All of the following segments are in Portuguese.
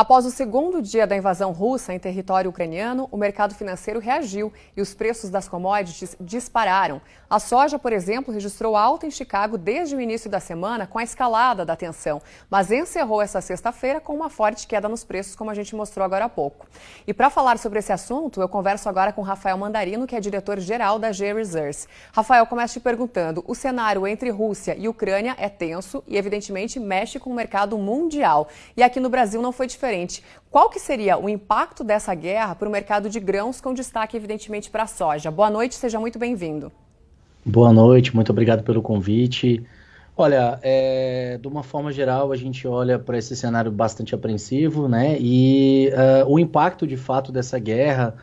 Após o segundo dia da invasão russa em território ucraniano, o mercado financeiro reagiu e os preços das commodities dispararam. A soja, por exemplo, registrou alta em Chicago desde o início da semana com a escalada da tensão, mas encerrou essa sexta-feira com uma forte queda nos preços, como a gente mostrou agora há pouco. E para falar sobre esse assunto, eu converso agora com Rafael Mandarino, que é diretor-geral da G-Reserves. Rafael, começo te perguntando, o cenário entre Rússia e Ucrânia é tenso e, evidentemente, mexe com o mercado mundial. E aqui no Brasil não foi diferente. Qual que seria o impacto dessa guerra para o mercado de grãos, com destaque, evidentemente, para a soja? Boa noite, seja muito bem-vindo. Boa noite, muito obrigado pelo convite. Olha, de uma forma geral, a gente olha para esse cenário bastante apreensivo, né? E o impacto, de fato, dessa guerra,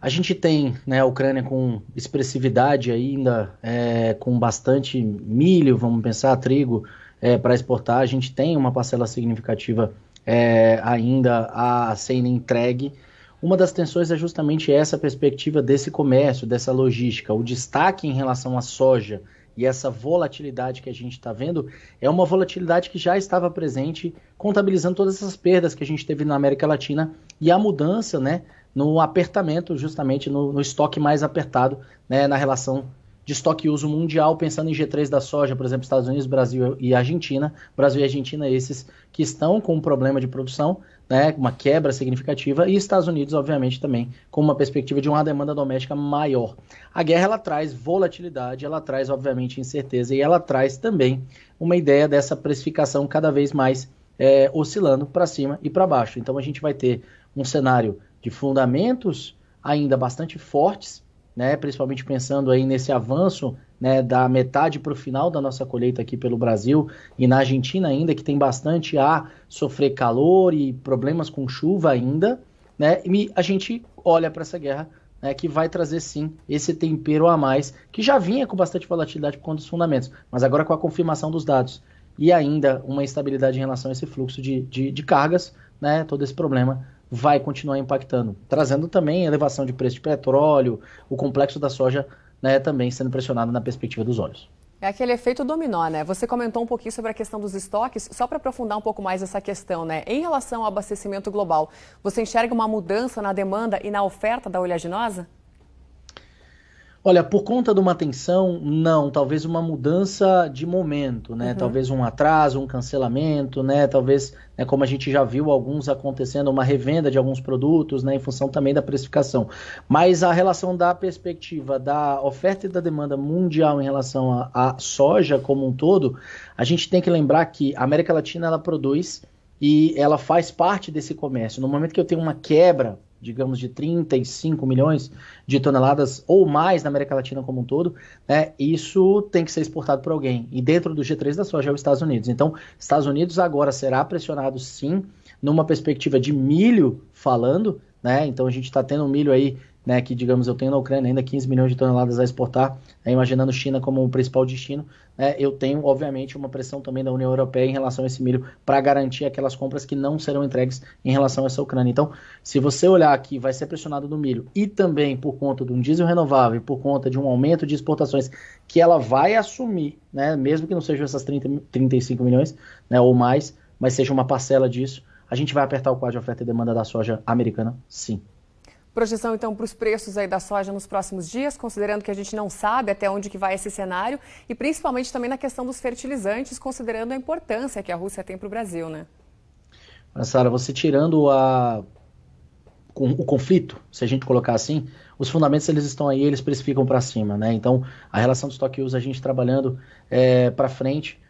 a gente tem, né, a Ucrânia com expressividade ainda, com bastante milho, vamos pensar, trigo, para exportar. A gente tem uma parcela significativa ainda a ser entregue. Uma das tensões é justamente essa perspectiva desse comércio, dessa logística. O destaque em relação à soja e essa volatilidade que a gente está vendo é uma volatilidade que já estava presente, contabilizando todas essas perdas que a gente teve na América Latina e a mudança, né, no apertamento, justamente no estoque mais apertado, né, na relação de estoque e uso mundial, pensando em G3 da soja, por exemplo, Estados Unidos, Brasil e Argentina. Brasil e Argentina, esses que estão com um problema de produção, né, uma quebra significativa, e Estados Unidos, obviamente, também com uma perspectiva de uma demanda doméstica maior. A guerra, ela traz volatilidade, ela traz, obviamente, incerteza, e ela traz também uma ideia dessa precificação cada vez mais oscilando para cima e para baixo. Então, a gente vai ter um cenário de fundamentos ainda bastante fortes, né, principalmente pensando aí nesse avanço, né, da metade para o final da nossa colheita aqui pelo Brasil e na Argentina ainda, que tem bastante a sofrer calor e problemas com chuva ainda, né, e a gente olha para essa guerra, né, que vai trazer sim esse tempero a mais, que já vinha com bastante volatilidade por conta dos fundamentos, mas agora com a confirmação dos dados e ainda uma instabilidade em relação a esse fluxo de cargas, né, todo esse problema vai continuar impactando, trazendo também elevação de preço de petróleo, o complexo da soja, né, também sendo pressionado na perspectiva dos óleos. É aquele efeito dominó, né? Você comentou um pouquinho sobre a questão dos estoques, só para aprofundar um pouco mais essa questão, né? Em relação ao abastecimento global, você enxerga uma mudança na demanda e na oferta da oleaginosa? Olha, por conta de uma tensão, não, talvez uma mudança de momento, né? Talvez um atraso, um cancelamento, né? Talvez, né, como a gente já viu alguns acontecendo, uma revenda de alguns produtos, né, em função também da precificação. Mas a relação da perspectiva da oferta e da demanda mundial em relação à soja como um todo, a gente tem que lembrar que a América Latina, ela produz e ela faz parte desse comércio. No momento que eu tenho uma quebra, digamos, de 35 milhões de toneladas ou mais na América Latina como um todo, né, isso tem que ser exportado por alguém. E dentro do G3 da soja é os Estados Unidos. Então, Estados Unidos agora será pressionado, sim, numa perspectiva de milho falando, né? Então, a gente está tendo um milho aí, né, que, digamos, eu tenho na Ucrânia ainda 15 milhões de toneladas a exportar, né, imaginando China como o principal destino, né, eu tenho, obviamente, uma pressão também da União Europeia em relação a esse milho para garantir aquelas compras que não serão entregues em relação a essa Ucrânia. Então, se você olhar aqui, vai ser pressionado no milho e também por conta de um diesel renovável e por conta de um aumento de exportações que ela vai assumir, né, mesmo que não sejam essas 35 milhões, né, ou mais, mas seja uma parcela disso, a gente vai apertar o quadro de oferta e demanda da soja americana, sim. Projeção, então, para os preços aí da soja nos próximos dias, considerando que a gente não sabe até onde que vai esse cenário e principalmente também na questão dos fertilizantes, considerando a importância que a Rússia tem para o Brasil, né? Sara, você tirando o conflito, se a gente colocar assim, os fundamentos eles estão aí, eles precificam para cima, né? Então, a relação do estoque uso, a gente trabalhando para frente,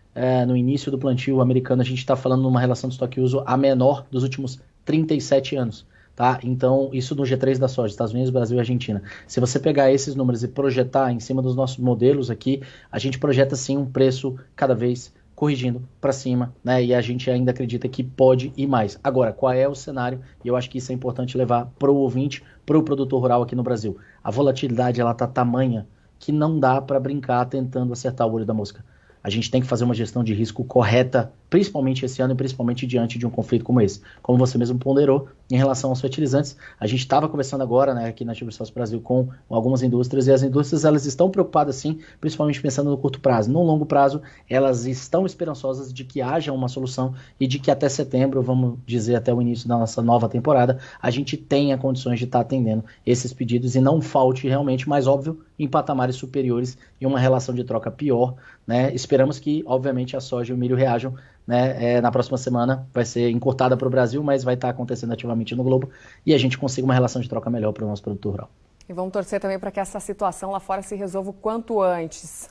no início do plantio americano, a gente está falando numa relação de estoque uso a menor dos últimos 37 anos. Tá? Então, isso no G3 da soja, Estados Unidos, Brasil e Argentina. Se você pegar esses números e projetar em cima dos nossos modelos aqui, a gente projeta sim um preço cada vez corrigindo para cima, né? E a gente ainda acredita que pode ir mais. Agora, qual é o cenário? E eu acho que isso é importante levar para o ouvinte, para o produtor rural aqui no Brasil. A volatilidade, ela tá tamanha que não dá para brincar tentando acertar o olho da mosca. A gente tem que fazer uma gestão de risco correta principalmente esse ano e principalmente diante de um conflito como esse. Como você mesmo ponderou, em relação aos fertilizantes, a gente estava conversando agora, né, aqui na AgriSource Brasil com algumas indústrias, e as indústrias elas estão preocupadas sim, principalmente pensando no curto prazo. No longo prazo, elas estão esperançosas de que haja uma solução e de que até setembro, vamos dizer até o início da nossa nova temporada, a gente tenha condições de estar atendendo esses pedidos e não falte realmente, mas óbvio, em patamares superiores e uma relação de troca pior, né? Esperamos que, obviamente, a soja e o milho reajam, né? Na próxima semana vai ser encurtada para o Brasil, mas vai estar acontecendo ativamente no globo e a gente consiga uma relação de troca melhor para o nosso produtor rural. E vamos torcer também para que essa situação lá fora se resolva o quanto antes.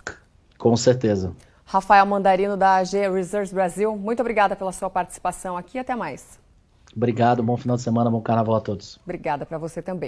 Com certeza. Rafael Mandarino, da AgResource Brasil, muito obrigada pela sua participação aqui e até mais. Obrigado, bom final de semana, bom carnaval a todos. Obrigada para você também.